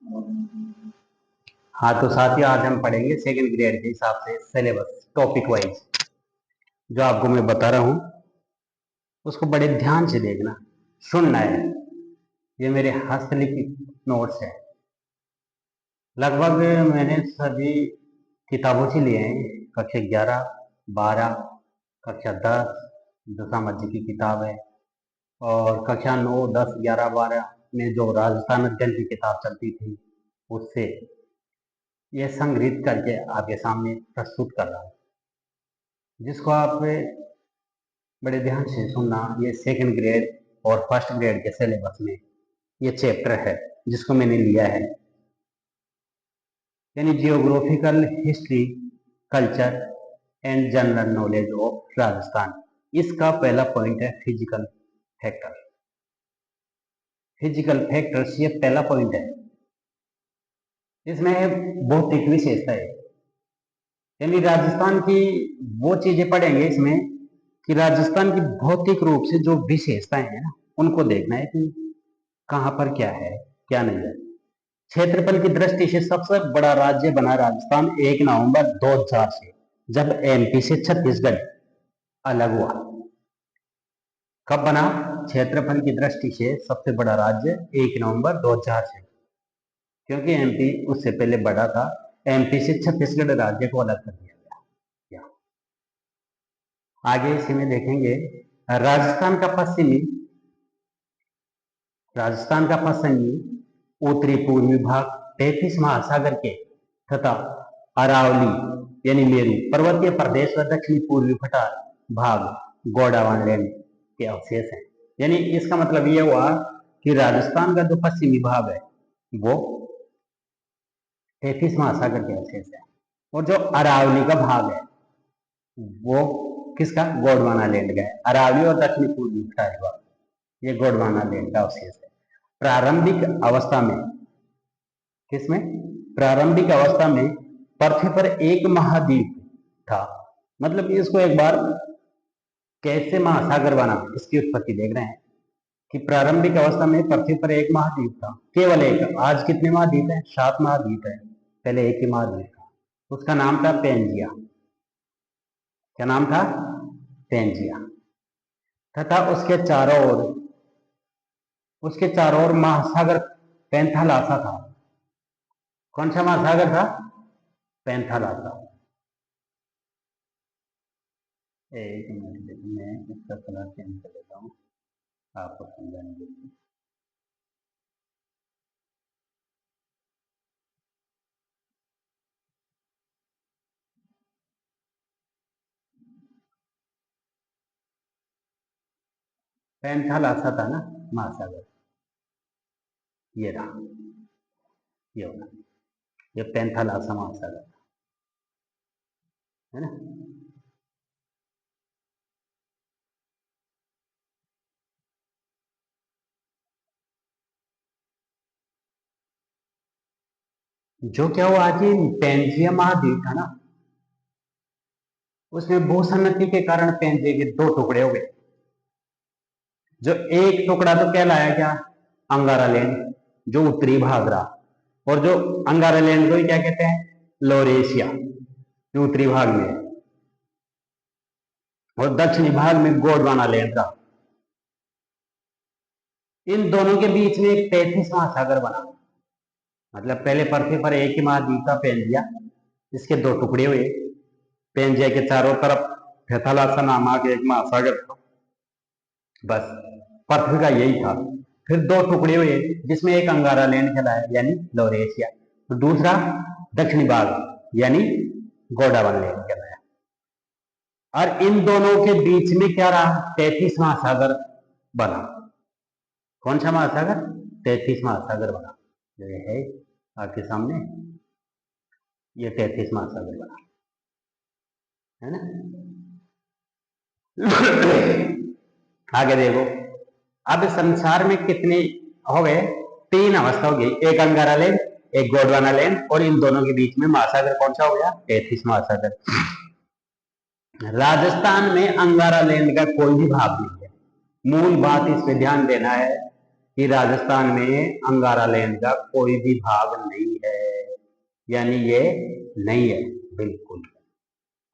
हाँ तो साथियों, आज हम पढ़ेंगे सेकंड ग्रेड के हिसाब से सिलेबस टॉपिक वाइज। जो आपको मैं बता रहा हूँ उसको बड़े ध्यान से देखना, सुनना है। ये मेरे हस्तलिखित नोट्स है। लगभग मैंने सभी किताबों से लिए हैं। कक्षा 11, 12, कक्षा 10 जो सामाजिक की किताब है, और कक्षा 9, 10, 11, 12 में जो राजस्थान अध्ययन की किताब चलती थी उससे ये संग्रहित करके आपके सामने प्रस्तुत कर रहा हूँ, जिसको आप बड़े ध्यान से सुनना। ये सेकंड ग्रेड और फर्स्ट ग्रेड के सिलेबस में ये चैप्टर है जिसको मैंने लिया है, यानी geographical history, culture and general knowledge of Rajasthan. इसका पहला पॉइंट है फिजिकल फैक्टर। फिजिकल फैक्टर्स ये पहला पॉइंट है। इसमें भौतिक विशेषता है, यानी राजस्थान की वो चीजें पढ़ेंगे इसमें कि राजस्थान की भौतिक रूप से जो विशेषताएं हैं ना, उनको देखना है कि कहाँ पर क्या है क्या नहीं है। क्षेत्रफल की दृष्टि से सबसे बड़ा राज्य बना राजस्थान 1 नवंबर 2004 से, जब एमपी से छत्तीसगढ़ अलग हुआ। कब बना? क्षेत्रफल की दृष्टि से सबसे बड़ा राज्य 1 नवंबर 2004 से, क्योंकि एमपी उससे पहले बड़ा था। एमपी से छत्तीसगढ़ राज्य को अलग कर दिया गया। आगे इसी में देखेंगे राजस्थान का पश्चिमी उत्तरी पूर्वी भाग 33 महासागर के तथा अरावली यानी मेरू पर्वतीय प्रदेश व दक्षिणी पूर्वी पठार भाग गोंडवाना लैंड के अवशेष हैं। यानी इसका मतलब यह हुआ कि राजस्थान का जो पश्चिमी भाग है वो 33 महासागर के अवशेष है, और जो अरावली का भाग है वो किसका? गोंडवाना लैंड का है। अरावली और दक्षिणी पूर्वी पठार भाग ये गोंडवाना लैंड का अवशेष है। प्रारंभिक अवस्था में किसमें? प्रारंभिक अवस्था में पृथ्वी पर एक महाद्वीप था। मतलब इसको एक बार कैसे महासागर बना इसकी उत्पत्ति देख रहे हैं कि प्रारंभिक अवस्था में पृथ्वी पर एक महाद्वीप था, केवल एक। आज कितने महाद्वीप हैं? 7 महाद्वीप है। पहले एक ही महाद्वीप था, उसका नाम था पेंजिया। क्या नाम था? पेंजिया। तथा उसके चारों ओर महासागर पैंथालासा था। कौन सा महासागर था? पैंथालासा। एक मिनट, मैं इसका कलर चेंज कर देता हूँ आपको समझाने के लिए। पैंथालासा था ना महासागर, ये रहा, ये होगा, ये पैंथालासा महासागर है ना। जो क्या हुआ कि पेंजिया महाद्वीप था ना, उसमें भूसन्नति के कारण पेंजिया के 2 टुकड़े हो गए। जो एक टुकड़ा तो कहलाया क्या? अंगारा लैंड, जो उत्तरी भाग रहा, और जो अंगारा लैंड को क्या कहते हैं? लोअर एशिया, जो उत्तरी भाग में है, और दक्षिणी भाग में गोंडवाना लैंड रहा। इन दोनों के बीच में एक 33 महासागर बना। मतलब पहले पृथ्वी पर एक ही महाद्वीप था पेंजिया, इसके 2 टुकड़े हुए। पेंजिया के चारों तरफ थेथालासा नामक एक महासागर था। बस पृथ्वी का यही था। फिर 2 टुकड़े हुए जिसमें एक अंगारा लैंड कहलाया यानी लोअर एशिया, तो दूसरा दक्षिणी भाग यानी गोंडवाना लैंड कहलाया। और इन दोनों के बीच में क्या रहा? 33 महासागर बना। कौन सा महासागर? 33 महासागर बना। जो ये है आपके सामने, ये 33 महासागर बना है ना। आगे देखो, अब संसार में कितने हो गए? 3 अवस्था हो गई, एक अंगारा लैंड, एक गोंडवाना लैंड, और इन दोनों के बीच में महासागर कौन सा हो गया? 33 महासागर। राजस्थान में अंगारा लैंड का कोई भी भाग नहीं है। मूल बात इस पे ध्यान देना है कि राजस्थान में अंगारा लैंड का कोई भी भाग नहीं है, यानी ये नहीं है बिल्कुल,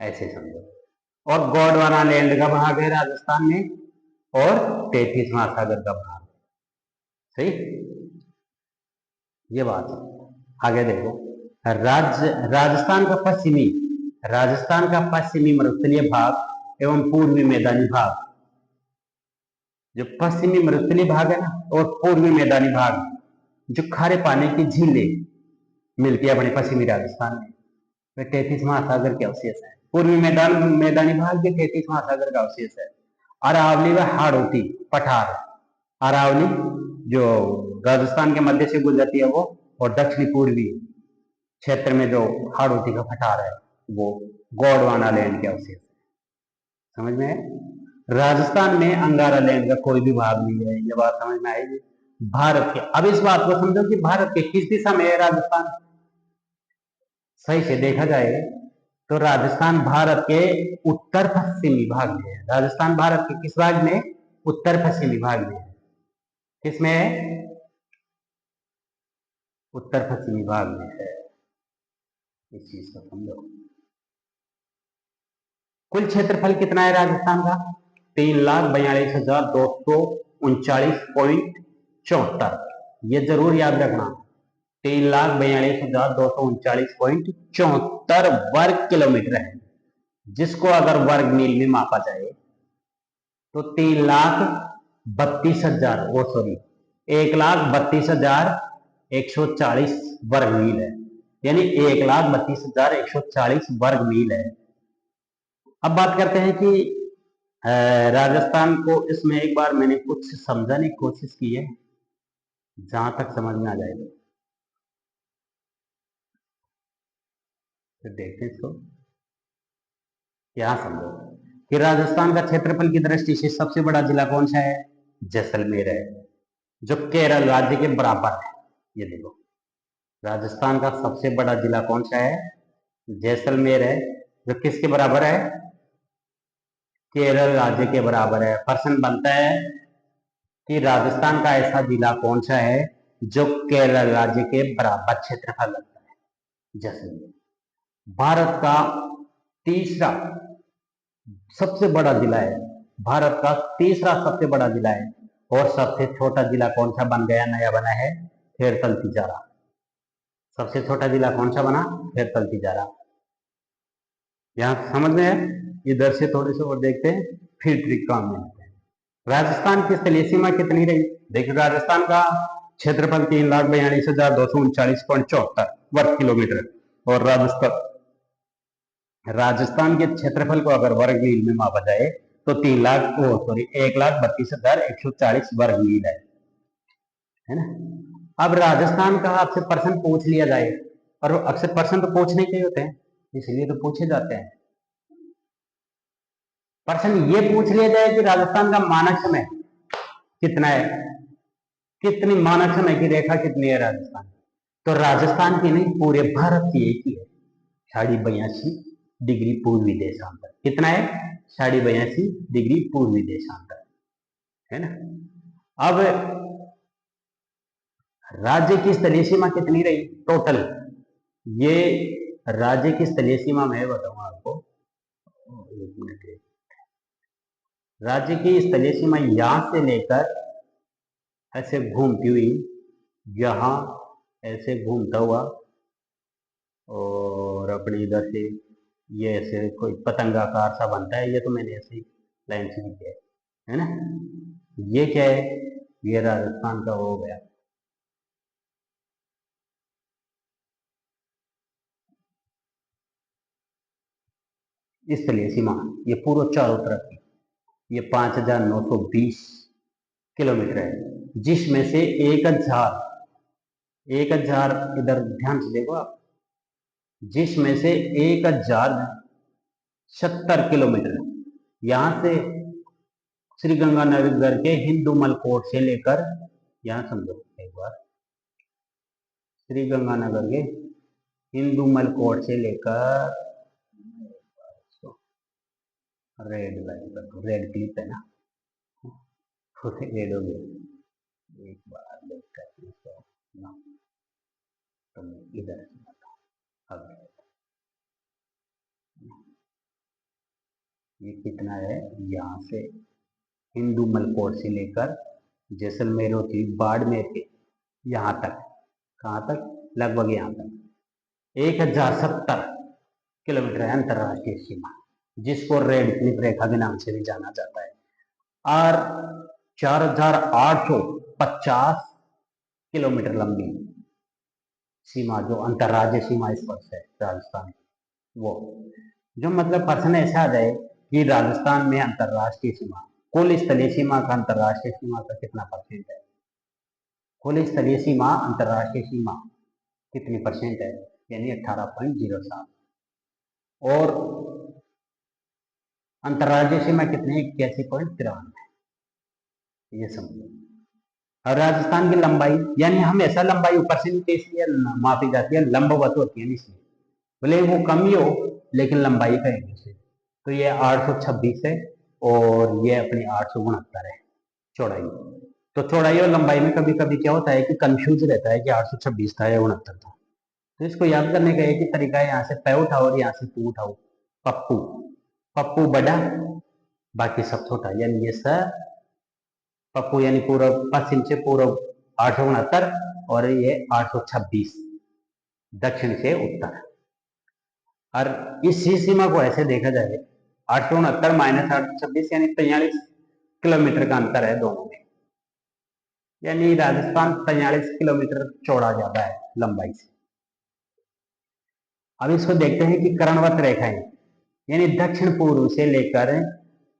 ऐसे समझो। और गोंडवाना लैंड का भाग है राजस्थान में, और 33 महासागर का भाग, सही, ये बात है। आगे देखो, राजस्थान का पश्चिमी मरुस्थलीय भाग एवं पूर्वी मैदानी भाग, जो पश्चिमी मरुस्थलीय भाग है ना और पूर्वी मैदानी भाग, जो खारे पानी की झीलें मिलती है अपने पश्चिमी राजस्थान में, वे 33 महासागर के अवशेष है। पूर्वी मैदानी भाग भी 33 महासागर का अवशेष है। अरावली व हाड़ौती पठार, अरावली जो राजस्थान के मध्य से गुजरती है वो, और दक्षिणी पूर्वी क्षेत्र में जो हाड़ौती का पठार है वो गोंडवाना लैंड के अवशेष है। समझ में है? राजस्थान में अंगारा लैंड का कोई भी भाग नहीं है, ये बात समझ में आएगी। भारत के, अब इस बात को समझो कि भारत के किस दिशा में है राजस्थान। सही से देखा जाए तो राजस्थान भारत के उत्तर पश्चिमी भाग में है। राजस्थान भारत के किस भाग में? उत्तर पश्चिमी भाग में है। किसमें है? उत्तर पश्चिमी भाग में है। इस चीज को समझो। कुल क्षेत्रफल कितना है राजस्थान का? 3,42,239.74। ये जरूर याद रखना, 3,42,239.74 वर्ग किलोमीटर है, जिसको अगर वर्ग मील में मापा जाए तो 3,32,000 वो सॉरी 1,32,140 वर्ग मील है, यानी 1,32,140 वर्ग मील है। अब बात करते हैं कि राजस्थान को, इसमें एक बार मैंने कुछ समझाने की कोशिश की है, जहां तक समझ में आ जाएगा तो देखते हैं इसको क्या समझो कि राजस्थान का क्षेत्रफल की दृष्टि से सबसे बड़ा जिला कौन सा है? जैसलमेर है, जो केरल राज्य के बराबर है। ये देखो, राजस्थान का सबसे बड़ा जिला कौन सा है? जैसलमेर है, जो किसके बराबर है? केरल राज्य के बराबर है। प्रश्न बनता है कि राजस्थान का ऐसा जिला कौन सा है जो केरल राज्य के बराबर क्षेत्रफल रखता है? जैसलमेर भारत का तीसरा सबसे बड़ा जिला है, भारत का तीसरा सबसे बड़ा जिला है। और सबसे छोटा जिला कौन सा बन गया, नया बना है? खेरतल तिजारा। सबसे छोटा जिला कौन सा बना? खेरतल तिजारा। यहाँ समझ में है? इधर से थोड़े से और देखते हैं, फिर ट्रिक काम में लेते हैं। राजस्थान की स्थलीय सीमा कितनी रही? देखिए, राजस्थान का क्षेत्रफल 3,42,239.74 वर्ग किलोमीटर, और राजस्थान के क्षेत्रफल को अगर वर्ग मील में मापा जाए तो 1,32,140 वर्ग मील है ना। अब राजस्थान का आपसे प्रश्न पूछ लिया जाए, और अक्सर प्रश्न तो पूछने के होते हैं, इसलिए तो पूछे जाते हैं। प्रश्न ये पूछ लिया जाए कि राजस्थान का मानक समय कितना है, कितनी मानक समय की रेखा कितनी है राजस्थान, तो राजस्थान की नहीं, पूरे भारत की एक ही है, 82.82 पूर्वी देशांतर। कितना है? 82.82 पूर्वी देशांतर, है ना। अब राज्य की स्थलीय सीमा कितनी रही टोटल? ये राज्य की स्थलीय सीमा मैं बताऊंगा आपको, एक मिनट। राज्य की स्थलीय सीमा यहां से लेकर ऐसे घूमती हुई, यहां ऐसे घूमता हुआ, और अपने इधर से ये ऐसे कोई पतंगाकार सा बनता है, ये तो मैंने ऐसे लाइन से भी किया है ना। ये क्या है? ये राजस्थान का हो गया। स्थलीय सीमा ये पूरा चारों तरफ की, ये 5,920 किलोमीटर है, जिसमें से 1,000 इधर ध्यान से देखो आप, जिसमें से 1,070 किलोमीटर यहां से श्री गंगानगर के हिंदूमल कोट से लेकर, यहां समझो एक बार, श्री गंगानगर के हिंदूमल कोट से लेकर, रेड लाइन कर दो, रेड क्लिप है ना, रेड हो गया, एक बार देख कर इसको ना, तो मैं इधर से बताऊं। अब ये कितना है, यहाँ से हिंदू मलकोट से लेकर जैसलमेर होती बाड़मेर के यहाँ तक, कहाँ तक, लगभग यहाँ तक 1070 किलोमीटर है अंतरराष्ट्रीय सीमा, जिसको रेड क्लिफ रेखा के नाम से भी जाना जाता है। और 4850 किलोमीटर लंबी सीमा जो अंतरराज्य सीमा स्पर्श है राजस्थान, वो जो मतलब प्रश्न ऐसा आ जाए कि राजस्थान में अंतरराष्ट्रीय सीमा, कुल स्थलीय सीमा का अंतरराष्ट्रीय सीमा का कितना परसेंट है, कुल स्थलीय सीमा अंतरराष्ट्रीय सीमा कितनी परसेंट है, यानी 18.07, और अंतरराज्यीय सीमा कितनी, 81.53, ये समझो। और राजस्थान की लंबाई, यानी हमेशा लंबाई ऊपर से नीचे इसलिए मापी जाती है, लंबवत होती है इसलिए, भले वो कम ही हो लेकिन लंबाई का एक से, तो ये 826 है और ये अपनी 869 है चौड़ाई। तो चौड़ाई और लंबाई में कभी कभी क्या होता है कि कंफ्यूज रहता है कि 826 था या 69 था। तो इसको याद करने का एक ही तरीका है, यहाँ से पै उठाओ और यहाँ से पू उठाओ, पप्पू, पप्पू बड़ा बाकी सब छोटा, यानी ये स पप्पू यानी पूर्व, पश्चिम से पूर्व 869 और ये 826 दक्षिण से उत्तर। और इसी सीमा को ऐसे देखा जाए 869 माइनस 826 यानी 43 किलोमीटर का अंतर है दोनों में, यानी राजस्थान 43 किलोमीटर चौड़ा ज्यादा है लंबाई से। अब इसको देखते हैं कि करणवत रेखाएं, यानी दक्षिण पूर्व से लेकर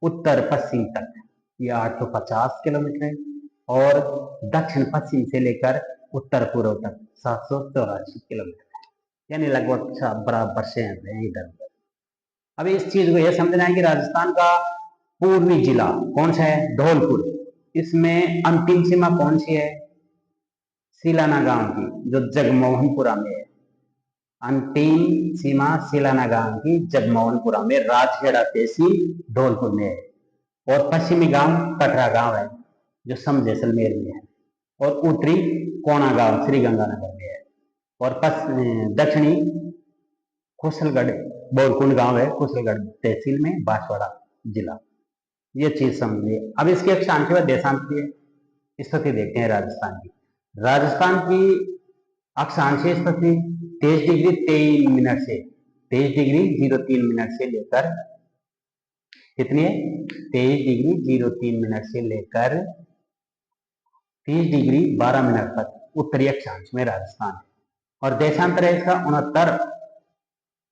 उत्तर पश्चिम तक ये 850 किलोमीटर है, और दक्षिण पश्चिम से लेकर उत्तर पूर्व तक 784 किलोमीटर है, यानी लगभग बराबर से हैं इधर उधर। अब इस चीज को यह समझना है कि राजस्थान का पूर्वी जिला कौन सा है, धौलपुर, इसमें अंतिम सीमा कौन सी है, सिलाना गांव की, जो जगमोहनपुरा में है। अंतिम सीमा सिलाना गांव की जगमोहनपुरा में, राजखेड़ा तहसील धौलपुर में है। और पश्चिमी गांव कटरा गांव है जो सम जैसलमेर में है, और उत्तरी कोना गांव श्रीगंगानगर में है, और दक्षिणी कुशलगढ़ बोरकुंड गांव है कुशलगढ़ तहसील में, बांसवाड़ा जिला। ये चीज समझिए। अब इसके अक्षांश व देशांतरीय स्थिति देखते हैं राजस्थान की। राजस्थान की अक्षांशीय स्थिति 23 डिग्री 23 मिनट से 23 डिग्री 03 मिनट से लेकर कितनी है, 23 डिग्री 03 मिनट से लेकर 30 डिग्री 12 मिनट तक उत्तरी अक्षांश में राजस्थान है। और देशांतर है इसका 69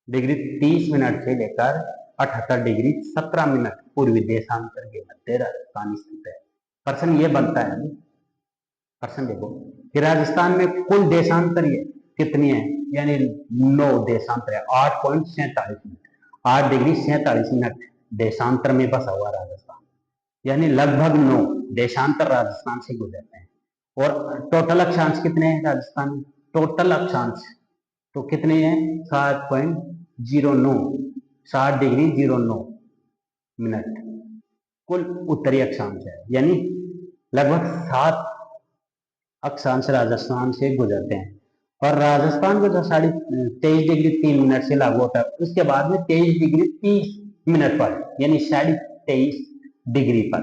डिग्री 30 मिनट से लेकर 78 डिग्री 17 मिनट पूर्वी देशांतर के मध्य राजस्थान स्थित है। प्रश्न ये बनता है, प्रश्न देखो कि राजस्थान में कुल देशांतरीय कितनी है, यानी 9 देशांतर है, 8.47 मिनट, 8 डिग्री 47 मिनट देशांतर में बसा हुआ राजस्थान, यानी लगभग 9 देशांतर राजस्थान से गुजरते हैं। और टोटल अक्षांश कितने हैं राजस्थान में, टोटल अक्षांश तो कितने हैं, 7.09, 7 डिग्री 09 मिनट कुल उत्तरी अक्षांश है, यानी लगभग 7 अक्षांश राजस्थान से गुजरते हैं। और राजस्थान को जो 23 डिग्री 3 मिनट से लागू होता है, उसके बाद में 23 डिग्री 30 मिनट पर, यानी 23.5 डिग्री पर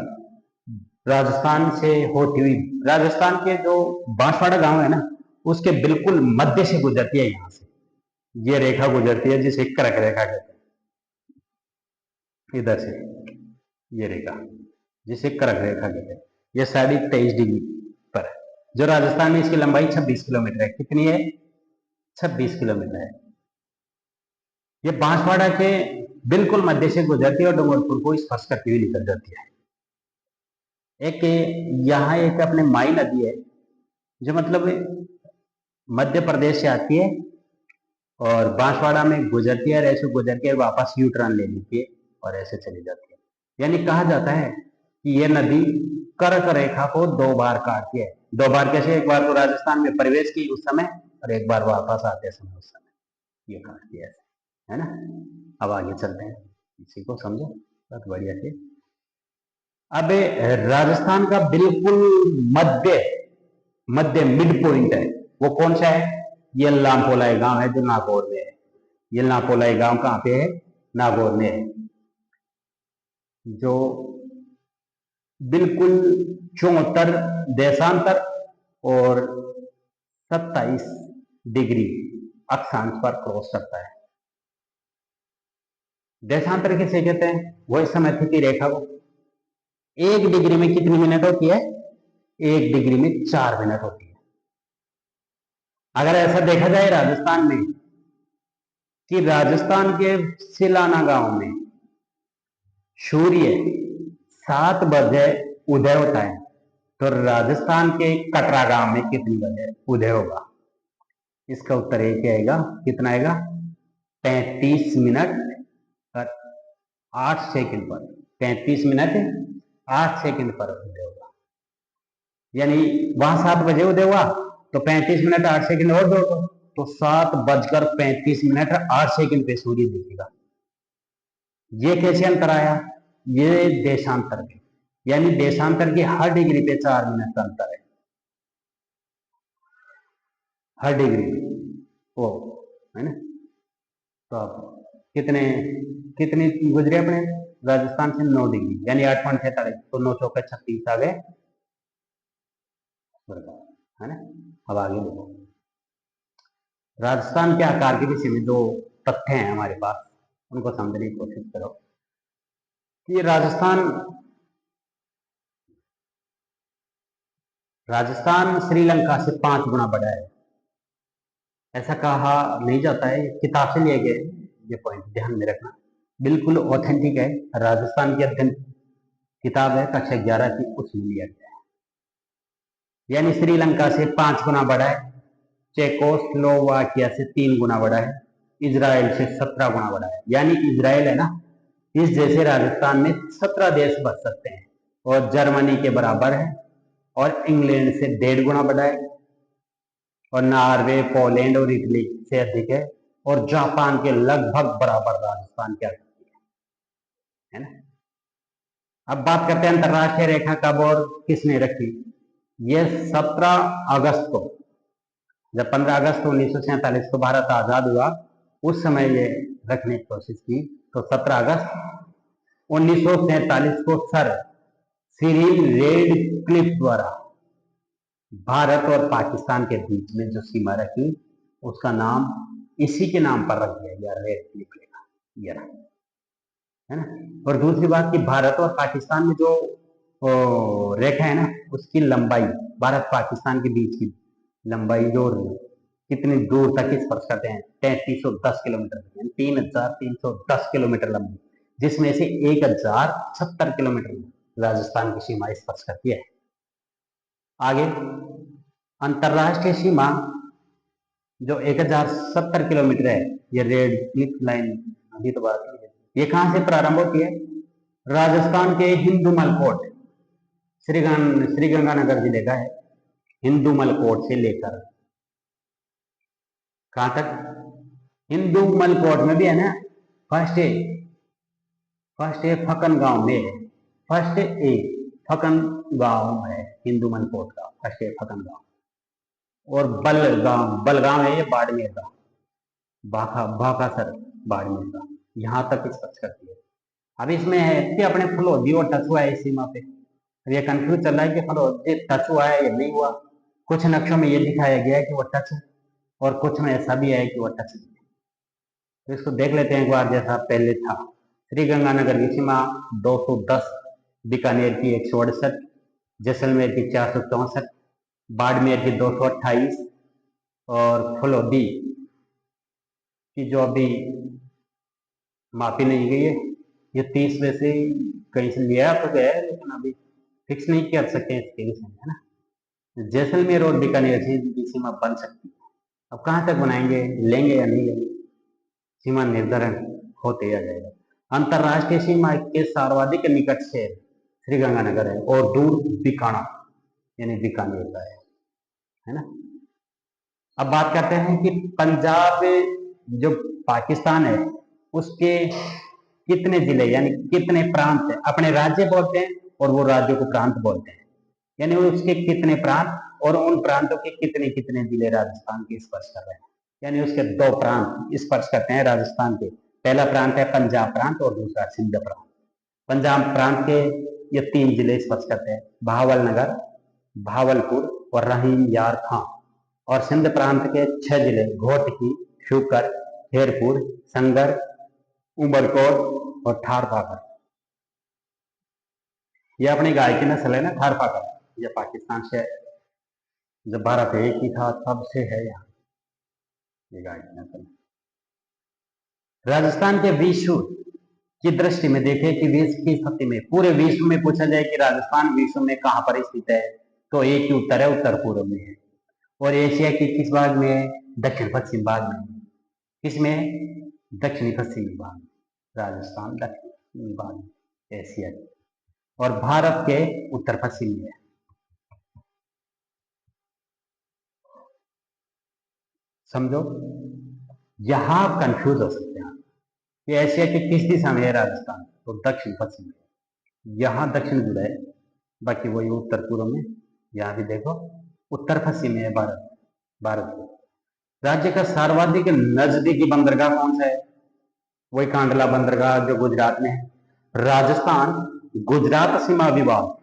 राजस्थान से होती हुई, राजस्थान के जो बांसवाड़ा गांव है ना, उसके बिल्कुल मध्य से गुजरती है, यहां से ये रेखा गुजरती है जिसे कर्क रेखा कहते हैं, इधर से ये रेखा जिसे कर्क रेखा कहते हैं, ये 23.5 डिग्री पर है। जो राजस्थान में इसकी लंबाई 26 किलोमीटर है, कितनी है, 26 किलोमीटर है। ये बांसवाड़ा के बिल्कुल मध्य से गुजरती है और डूंगरपुर को स्पर्श करती हुई निकल जाती है। एक यहाँ एक अपने माई नदी है जो मतलब मध्य प्रदेश से आती है और बांसवाड़ा में गुजरती है, और ऐसे गुजर के वापस यू टर्न ले लेती है और ऐसे चली जाती है। यानी कहा जाता है कि यह नदी कर्क रेखा को 2 बार काटती है। 2 बार कैसे, एक बार तो राजस्थान में प्रवेश की उस समय, और एक बार वापस आते समय उस समय ये काटती है ना। अब आगे चलते हैं, इसी को समझो बहुत बढ़िया से। अब राजस्थान का बिल्कुल मध्य मध्य मिड पॉइंट है, वो कौन सा है? ये लामपोलाई गांव है जो नागौर में है। ये लामपोलाई गांव कहाँ पे है? नागौर में है। जो बिल्कुल 74 देशांतर और 27 डिग्री अक्षांश पर क्रॉस करता है। देशांतर किसे कहते हैं? वही समस्थिति रेखा को। 1 डिग्री में कितनी मिनट होती है? 1 डिग्री में 4 मिनट होती है। अगर ऐसा देखा जाए राजस्थान में कि राजस्थान के सिलाना गांव में सूर्य 7 बजे उदय होता है, तो राजस्थान के कटरा गांव में कितनी बजे उदय होगा? इसका उत्तर एक ही आएगा। कितना आएगा? 35 मिनट 8 सेकंड पर। 35 मिनट 8 सेकंड पर उदय होगा। यानी वहां 7 बजे उदय हुआ तो 35 मिनट 8 सेकंड और जोड़ो तो 7:35 8 सेकंड पे सूर्य दिखेगा। ये कैसे अंतर आया? ये देशांतर के, यानी देशांतर की हर डिग्री पे 4 मिनट का अंतर है। हर डिग्री वो है ना। तो अब कितने गुजरे अपने राजस्थान से? 9 डिग्री, यानी 8.46। तो 9 चौके 36 आ गए, है ना। अब आगे देखो, राजस्थान के आकार के विषय में जो तथ्य हैं हमारे पास, उनको समझने की कोशिश करो कि राजस्थान श्रीलंका से 5 गुना बड़ा है। ऐसा कहा नहीं जाता है, किताब से लिए गए, ये पॉइंट ध्यान में रखना, बिल्कुल ऑथेंटिक है। राजस्थान की अध्ययन किताब है कक्षा 11 की, उसमें लिया गया है। यानी श्रीलंका से 5 गुना बड़ा है, चेकोस्लोवाकिया से 3 गुना बड़ा है, इजराइल से 17 गुना बड़ा है। यानी इजराइल है ना, इस जैसे राजस्थान में 17 देश बच सकते हैं, और जर्मनी के बराबर है, और इंग्लैंड से 1.5 गुना बड़ा है, और नॉर्वे, पोलैंड और इटली से अधिक है, और जापान के लगभग बराबर राजस्थान की आबादी है ना। अब बात करते हैं अंतरराष्ट्रीय रेखा कब और किसने रखी। ये 17 अगस्त को, जब 15 अगस्त 1947 को भारत आजाद हुआ, उस समय ये रखने की कोशिश की। तो 17 अगस्त 1947 को सर सिरिल रेडक्लिफ द्वारा भारत और पाकिस्तान के बीच में जो सीमा रखी, उसका नाम इसी के नाम पर रख दिया गया, रेडक्लिफ रेखा, ये है ना। और दूसरी बात कि भारत और पाकिस्तान में जो रेखा है ना, उसकी लंबाई, भारत पाकिस्तान के बीच की लंबाई जो कितनी दूर तक स्पर्श करते हैं, 3310 किलोमीटर, 3310 किलोमीटर लंबी, जिसमें से 1070 किलोमीटर राजस्थान की सीमा स्पर्श करती है। आगे अंतरराष्ट्रीय सीमा जो 1070 किलोमीटर है, ये रेड क्लिफ लाइन, अभी तो बात है, ये कहां से प्रारंभ होती है? राजस्थान के हिंदुमलकोट, श्रीगंगानगर जिले का है, हिंदुमलकोट से लेकर कहां तक? हिंदुमलकोट में भी है ना, फर्स्ट ए फकन गांव में, फर्स्ट ए फकन गांव है हिंदुमलकोट का, फर्स्ट ए फकन गांव। और बलगांव है ये बाड़मेर का, बाकासर बाड़मेर का, यहां तक स्पर्श करती है। अब इसमें है कि अपने फलोदी और टच हुआ है इस सीमा पे, ये कंफ्यूज चल रहा है कि फलोदी टच हुआ है या नहीं हुआ। कुछ नक्शों में ये दिखाया गया है कि वो टच है, और कुछ में ऐसा भी है कि वो टच नहीं है। तो इसको देख लेते हैं एक बार, जैसा पहले था। श्रीगंगानगर की सीमा 210, बीकानेर की 168, जैसलमेर की 464, बाड़मेर की 228, और फलोदी की जो अभी मापी नहीं गई है, ये 30 में से कहीं से लिया तो गया है, लेकिन अभी फिक्स नहीं कर सकते हैं इसके विषय में, है ना। जैसलमेर और बीकानेर की सीमा बन सकती है। अब कहां तक बनाएंगे, लेंगे या नहीं लेंगे, सीमा निर्धारण होते आ जाएगा। अंतरराष्ट्रीय सीमा के सर्वाधिक निकट से श्रीगंगानगर है, और दूर बीकाना यानी बीकानेर का है ना। अब बात करते हैं कि पंजाब जो पाकिस्तान है, उसके कितने जिले यानी कितने प्रांत है? अपने राज्य बोलते हैं और वो राज्यों को प्रांत बोलते हैं, यानी उसके कितने प्रांत और उन प्रांतों के कितने कितने जिले राजस्थान के स्पर्श कर रहे हैं, यानी उसके दो प्रांत स्पर्श करते हैं राजस्थान के। पहला प्रांत है पंजाब प्रांत और दूसरा सिंध प्रांत। पंजाब प्रांत के ये 3 जिले स्पर्श करते हैं, भावलनगर, भावलपुर और रहीम यार खां। और सिंध प्रांत के 6 जिले, घोटकी, शूकर, खेरपुर, संगर, उमरकोट और ठारपाकर। ये अपनी गाय की नस्ल है ना, ठारपाकर। ये पाकिस्तान से, जब भारत एक ही था तब से है यहाँ ये गाय की नस्ल। राजस्थान के विश्व की दृष्टि में देखें कि विश्व की स्थिति में, पूरे विश्व में पूछा जाए कि राजस्थान विश्व में कहां पर स्थित है, तो एक ही उत्तर है, उत्तर पूर्व में है। और एशिया के किस भाग में है? दक्षिण पश्चिम भाग में। किसमें? दक्षिणी पश्चिमी भाग। राजस्थान दक्षिणी भाग एशिया के, और भारत के उत्तर पश्चिम में है। समझो, यहां आप कंफ्यूज हो सकते हैं कि एशिया के किस दिशा में है राजस्थान, तो दक्षिण पश्चिम में। यहां दक्षिण जुड़ा है, बाकी वही उत्तर पूर्व में। यहां भी देखो उत्तर पश्चिम में है भारत के। राज्य का सर्वाधिक नजदीकी बंदरगाह कौन सा है? वही कांडला बंदरगाह जो गुजरात में है। राजस्थान गुजरात सीमा विवाद,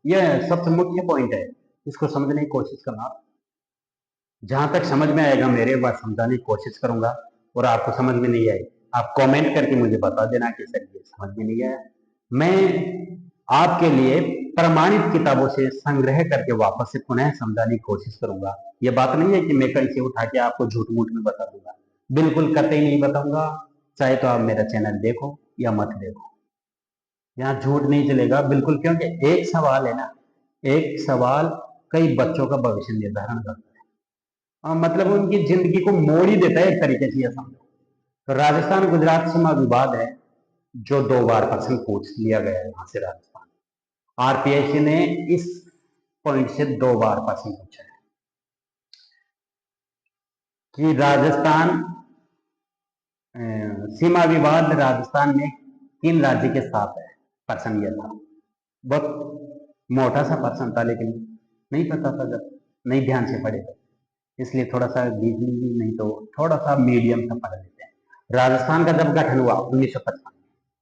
यह सबसे मुख्य पॉइंट है, इसको समझने की कोशिश करना। जहां तक समझ में आएगा मेरे बात समझाने की कोशिश करूंगा, और आपको समझ में नहीं आई आप कमेंट करके मुझे बता देना कि सर ये समझ में नहीं आया। मैं आपके लिए प्रमाणित किताबों से संग्रह करके वापस से पुनः समझाने की कोशिश करूंगा। यह बात नहीं है कि मैं कहीं से उठा के आपको झूठ मूठ में बता दूंगा, बिल्कुल कतई नहीं बताऊंगा। चाहे तो आप मेरा चैनल देखो या मत देखो, यहाँ झूठ नहीं चलेगा बिल्कुल, क्योंकि एक सवाल है ना, एक सवाल कई बच्चों का भविष्य निर्धारण करता है। मतलब उनकी जिंदगी को मोड़ ही देता है एक तरीके से, यह समझो। तो राजस्थान गुजरात सीमा विवाद है, जो 2 बार प्रश्न पूछ लिया गया है वहां से राजस्थान। आरपीएससी ने इस पॉइंट से 2 बार प्रश्न पूछा है कि राजस्थान सीमा विवाद राजस्थान में किन राज्य के साथ है। प्रश्न यह था, बहुत मोटा सा प्रश्न था, लेकिन नहीं पता था, जब नहीं ध्यान से पढ़े थे, इसलिए थोड़ा सा बीच में, नहीं तो थोड़ा सा मीडियम सा पढ़ लेते हैं। राजस्थान का जब गठन हुआ 1955,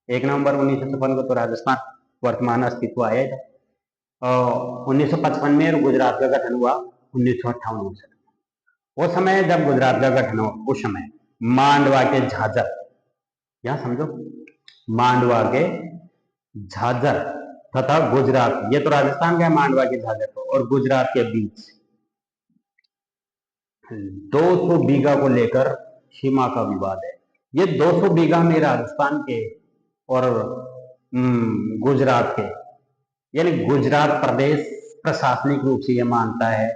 1 नवंबर 1955 को तो राजस्थान वर्तमान अस्तित्व आया था। और 1955 में गुजरात का गठन हुआ 1958 से। वो समय जब गुजरात का गठन हुआ, उस समय मांडवा के झाझर, यहां समझो, मांडवा के झाझर तथा गुजरात, ये तो राजस्थान का है मांडवा के झाझर को, और गुजरात के बीच 200 बीघा को लेकर सीमा का विवाद है। ये 200 बीघा में राजस्थान के और गुजरात के, यानी गुजरात प्रदेश प्रशासनिक रूप से ये मानता है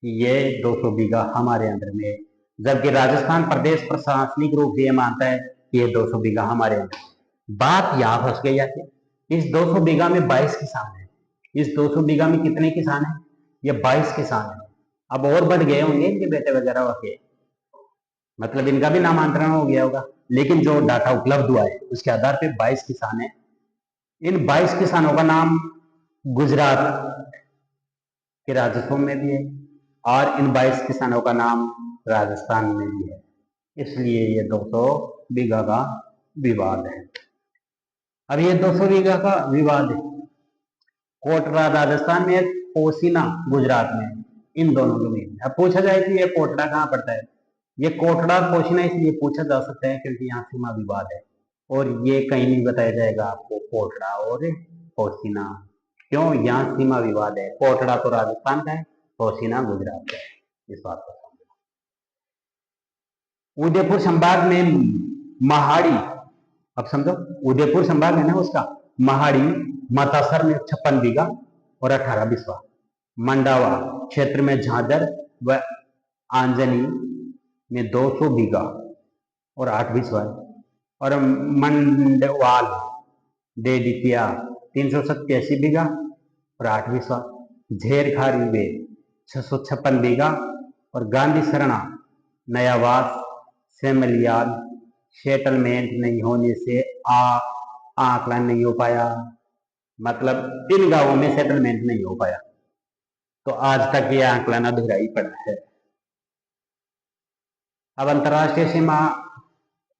कि ये 200 बीघा हमारे अंदर में है, जबकि राजस्थान प्रदेश प्रशासनिक रूप से ये मानता है कि ये 200 बीघा हमारे अंदर में। बात यहाँ फंस गई है। इस 200 बीघा में 22 किसान है। इस 200 बीघा में कितने किसान हैं? ये 22 किसान है। अब और बढ़ गए होंगे इनके बेटे वगैरह के, मतलब इनका भी नामांतरण हो गया होगा, लेकिन जो डाटा उपलब्ध हुआ है उसके आधार पर 22 किसान है। इन 22 किसानों का नाम गुजरात के राजस्व में भी है, और इन 22 किसानों का नाम राजस्थान में भी है। इसलिए ये 200 बीघा का विवाद है। अब ये 200 बीघा का विवाद है, कोटरा राजस्थान में, पोसीना गुजरात में, इन दोनों के बीच। अब पूछा जाए कि ये कोटरा कहाँ पड़ता है, ये कोटड़ा पोसीना इसलिए पूछा जा सकता है क्योंकि यहाँ सीमा विवाद है, और ये कहीं नहीं बताया जाएगा आपको कोटड़ा और पोसीना। क्यों? यहाँ सीमा विवाद है। कोटड़ा तो राजस्थान का है, पोसीना गुजरात का है। इस बात को समझो। उदयपुर संभाग में महाड़ी, अब समझो, उदयपुर संभाग है ना उसका, महाड़ी मातासर में 56 बीघा और 18 बिस्वा, मंडावा क्षेत्र में झांझर व आंजनी में 200 बीघा और 8 बिस्वा, और मंडवाल देदितिया 387 बीघा और 8 बिस्वा, झेरखारी वे 656 बीघा, और गांधी सरना नयावास सेमलियाल सेटलमेंट नहीं होने से आकलन नहीं हो पाया, मतलब इन गांवों में सेटलमेंट नहीं हो पाया। तो आज तक ये आंकलन अधूरा ही पड़ा है। अब अंतर्राष्ट्रीय सीमा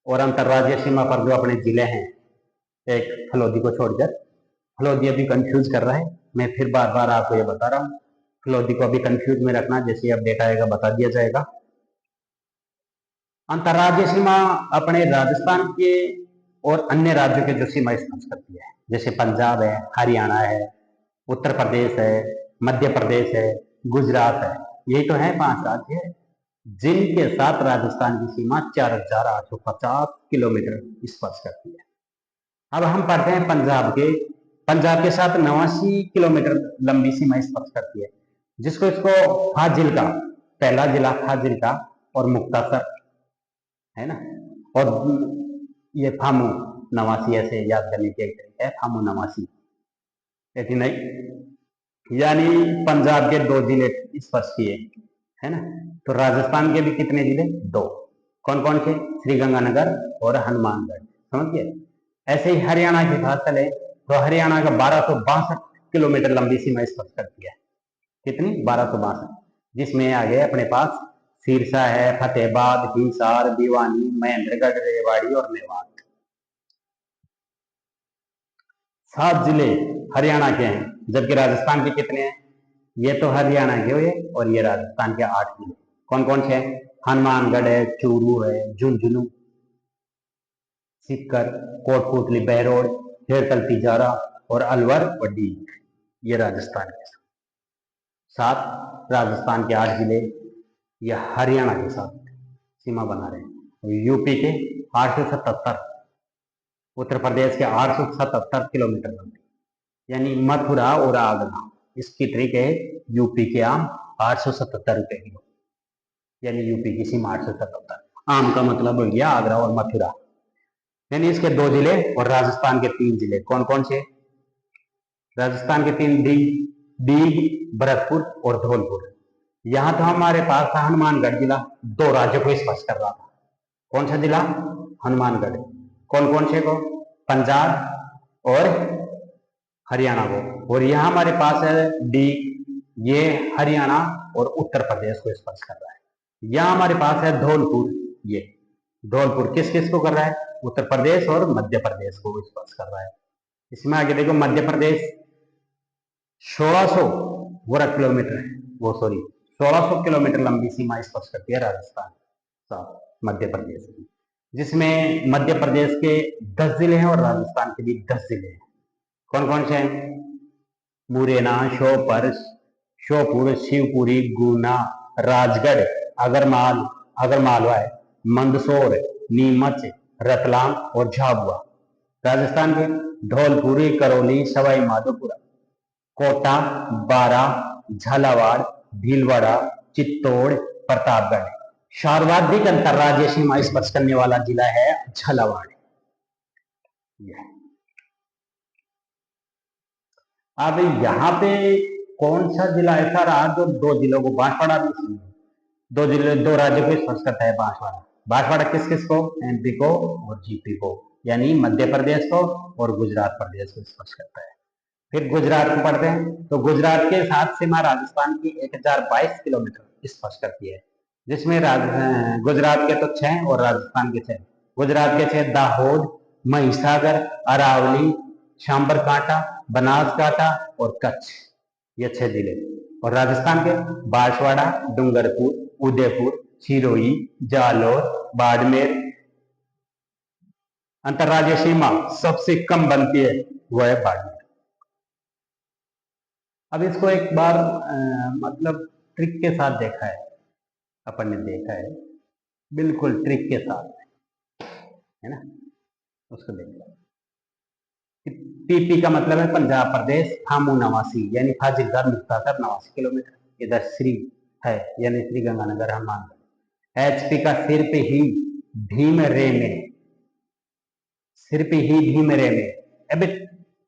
और अंतर्राज्यीय सीमा पर जो अपने जिले हैं, एक फलोदी को छोड़कर, फलोदी अभी कंफ्यूज कर रहा है। मैं फिर बार बार आपको ये बता रहा हूँ, फलोदी को अभी कंफ्यूज में रखना, जैसे अपडेट आएगा बता दिया जाएगा। अंतर्राज्यीय सीमा अपने राजस्थान के और अन्य राज्यों के जो सीमा स्पर्श करती है, जैसे पंजाब है, हरियाणा है, उत्तर प्रदेश है, मध्य प्रदेश है, गुजरात है, यही तो है 5 राज्य जिनके साथ राजस्थान की सीमा 4850 किलोमीटर स्पर्श करती है। अब हम पढ़ते हैं पंजाब के साथ 89 किलोमीटर लंबी सीमा स्पर्श करती है, जिसको इसको फाजिल्का, पहला जिला फाजिल्का और मुक्तसर है ना, और ये फामू नवासी, ऐसे याद करने की एक तरीका है, फामू नवासी 89, यानी पंजाब के 2 जिले स्पर्श किए है ना। तो राजस्थान के भी कितने जिले? 2। कौन कौन से? श्रीगंगानगर और हनुमानगढ़, समझ गए। ऐसे ही हरियाणा की बात चले तो हरियाणा का 1262 किलोमीटर लंबी सीमा स्पर्श करती है। कितनी? 1262, जिसमें आगे अपने पास सिरसा है, फतेहाबाद, हिसार, भिवानी, महेंद्रगढ़, रेवाड़ी और मेवात, 7 जिले हरियाणा के हैं। जबकि राजस्थान के कितने हैं? ये तो हरियाणा के हुए और ये राजस्थान के 8 जिले। कौन कौन से हैं? हनुमानगढ़ है, चूरू है, झुंझुनू, सीकर, कोटपुतली, बहरोड, खेड़कल, तिजारा और अलवर और डीग, ये राजस्थान के 7, राजस्थान के 8 जिले ये हरियाणा के साथ सीमा बना रहे हैं। यूपी के 877, उत्तर प्रदेश के 877 किलोमीटर लंबी, यानी मथुरा और आगरा, इसकी ट्रिक है यूपी के आम 877 रुपए किलो, यानी यूपी की सीमा 877, आम का मतलब हो गया आगरा और मथुरा, यानी इसके 2 जिले और राजस्थान के 3 जिले। कौन कौन से? राजस्थान के 3, डीग, भरतपुर और धौलपुर। यहां तो हमारे पास था हनुमानगढ़ जिला, 2 राज्यों को स्पर्श कर रहा था। कौन सा जिला? हनुमानगढ़। कौन कौन से को? पंजाब और हरियाणा को। और यहां हमारे पास है डीग, ये हरियाणा और उत्तर प्रदेश को स्पर्श कर रहा है। यहां हमारे पास है धौलपुर, ये धौलपुर किस किस को कर रहा है? उत्तर प्रदेश और मध्य प्रदेश को स्पर्श कर रहा है। इसमें आगे देखो, मध्य प्रदेश 1600 वर्ग किलोमीटर है, वो सॉरी 1600 किलोमीटर लंबी सीमा स्पर्श करती है राजस्थान साथ मध्य प्रदेश की, जिसमें मध्य प्रदेश के 10 जिले हैं और राजस्थान के भी 10 जिले हैं। कौन कौन से हैं? मुरैना, श्योपुर, शिवपुरी, गुना, राजगढ़, अगरमालवा, मंदसौर, नीमच, रतलाम और झाबुआ। राजस्थान के धौलपुरी, करौली, सवाई माधोपुर, कोटा, बारा, झालावाड़, भीलवाड़ा, चित्तौड़, प्रतापगढ़। सर्वाधिक अंतर्राज्यीय सीमा स्पर्श करने वाला जिला है झालावाड़। अब यहाँ पे कौन सा जिला ऐसा रहा जो 2 जिलों को, बांसवाड़ा भी 2 राज्यों को स्पर्श करता है। बांसवाड़ा किस किस को? एमपी को और जीपी को, यानी मध्य प्रदेश को और गुजरात प्रदेश को स्पर्श करता है। फिर गुजरात को पढ़ते हैं, तो गुजरात के साथ सीमा राजस्थान की 1022 किलोमीटर स्पर्श करती है, जिसमें गुजरात के तो 6 और राजस्थान के 6। गुजरात के 6 दाहोद, महिसागर, अरावली, सांबरकांठा, बनासकांठा और कच्छ, ये 6 जिले। और राजस्थान के बांसवाड़ा, डूंगरपुर, उदयपुर, सिरोही, जालौर, बाड़मेर। अंतर्राज्यीय सीमा सबसे कम बनती है, वो है बाड़मेर। अब इसको एक बार मतलब ट्रिक के साथ देखा है, अपन ने देखा है बिल्कुल ट्रिक के साथ, है ना, उसको देखा। पीपी का मतलब है पंजाब प्रदेश, फामू 89, यानी फाजिलका, मुक्तसर 89 किलोमीटर। इधर श्री है, यानी श्री गंगानगर, हनुमानगढ़। एचपी का सिर्फ ही भीम रे में, सिर्फ ही भीम रे में। अब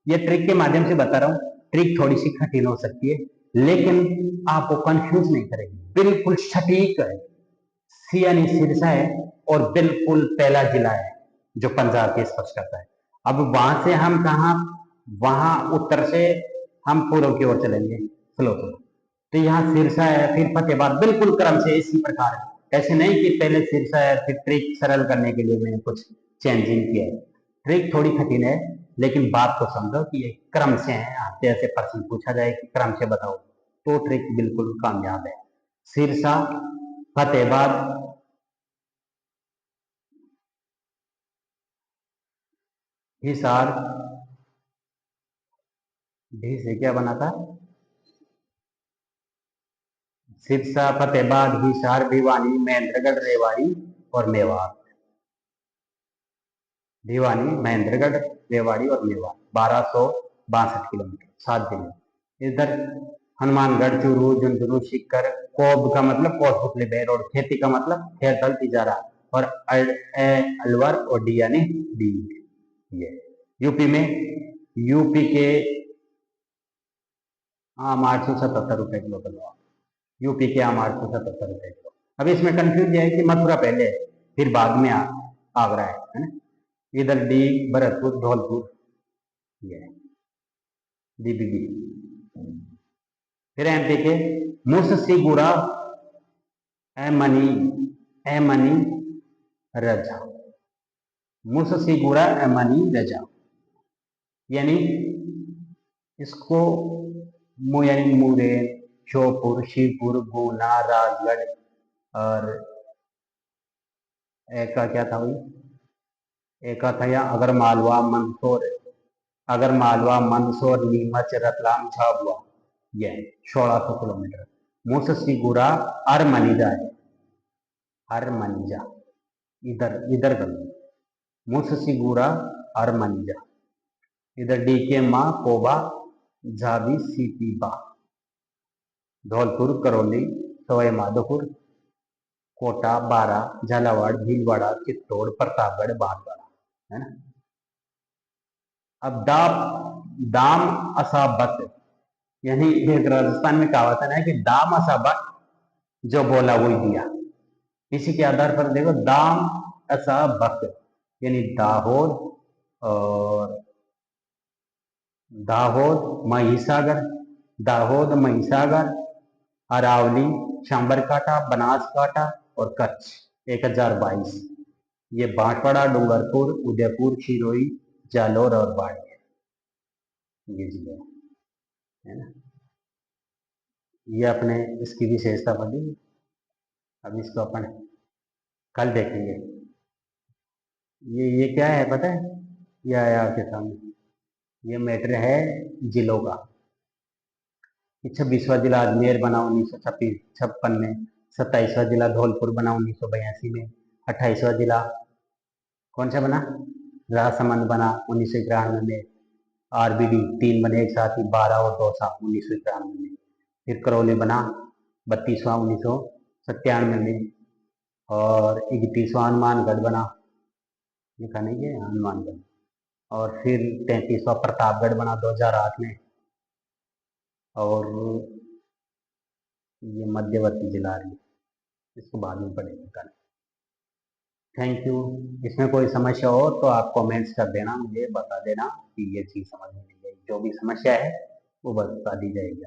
ये ट्रिक के माध्यम से बता रहा हूं, ट्रिक थोड़ी सी कठिन हो सकती है, लेकिन आपको कंफ्यूज नहीं करेगी, बिल्कुल सटीक है। सी यानी सिरसा है और बिल्कुल पहला जिला है जो पंजाब के स्पर्श करता है। अब वहां से हम कहा, वहां उत्तर से हम पूर्व की ओर चलेंगे, फ्लो तो यहाँ सिरसा है फिर फतेहाबाद, बिल्कुल क्रम से इसी प्रकार है। ऐसे नहीं कि पहले सिरसा है फिर ट्रिक सरल करने के लिए मैंने कुछ चेंजिंग किया है। ट्रिक थोड़ी कठिन है लेकिन बात को समझो कि ये क्रम से है। आपसे ऐसे प्रश्न पूछा जाए कि क्रम से बताओ तो ट्रिक बिल्कुल कामयाब है। सिरसा, फतेहाबाद, हिसार, ढी से क्या बना था, सिरसा, फतेहाबाद, हिसार, भिवानी, महेंद्रगढ़, रेवाड़ी और मेवात। भिवानी, महेंद्रगढ़, रेवाड़ी और मेवात 1262 किलोमीटर, 7 जिले। इधर हनुमानगढ़, चूरू, झुंझुनू, सीकर, कोब का मतलब कोटपुतली बेर और खेती का मतलब खेतल तिजारा और अलवर और डी यानी डी। ये यूपी में, यूपी के आम 877 रुपए किलो कर, यूपी के आम 877 रुपए किलो। अब इसमें कंफ्यूज है कि मथुरा पहले फिर बाद में आगरा है ना। इधर डी भरतपुर, धौलपुर, ये दीपिकी। फिर एमपी के मुससीगुड़ा, एमनी, एमनी रजा, मुससीगुड़ा, एमनी रजा, यानी इसको यानी मुंगेर, श्योपुर, शिवपुर, गुना, राजगढ़ और एक का क्या था भाई, एक का था यहाँ अगर मालवा, मंदसौर, अगर मालवा, मंदसौर, नीमच, रतलाम, झाबुआ, ये 1600 किलोमीटर। मुससीगुड़ा अरमनीजा है, अरमनीजा, इधर इधर कर मुससीगुड़ा अरमनीजा। इधर डी के माँ, कोबा, झाबी, सीपीबा, धौलपुर, करौली, सवाई माधोपुर, कोटा, बारा, झालावाड़, भीलवाड़ा, चित्तौड़, प्रतापगढ़, बांसवाड़ा, है ना। अब दाम असाबत, यानी एक राजस्थान में कहावत है कि दाम असाबत, जो बोला वही दिया। इसी के आधार पर देखो दाम असाबत यानी दाहोद और दाहोद, महिसागर, अरावली, सांबरकाठा, बनासकाठा और कच्छ 1022। ये बांसवाड़ा, डूंगरपुर, उदयपुर, सिरोही, जालौर और बाड़मेर, ये जिले है ना। ये अपने इसकी विशेषता बनी। अब इसको अपन कल देखेंगे। ये क्या है पता है, ये आया आपके सामने, ये मैटर है जिलों का। 26वां जिला अजमेर बना 1956 में, 27वां जिला धौलपुर बना 1982 में, 28वां जिला कौन सा बना, राजसमंद बना 1991 में, आरबीडी 3 बने एक साथ ही, 12 और दौसा 1991 में। फिर करौली बना 32वां 1997 में, और 31वां हनुमानगढ़ बना, लिखा नहीं है हनुमानगढ़, और फिर 33वां प्रतापगढ़ बना 2008 में, और ये मध्यवर्ती जिला है, इसको बाद में पढ़ेंगे कल। Thank you. इसमें कोई समस्या हो तो आप कमेंट्स कर देना, मुझे बता देना कि ये चीज़ समझ में नहीं आई। जो भी समस्या है वो बता दी जाएगी।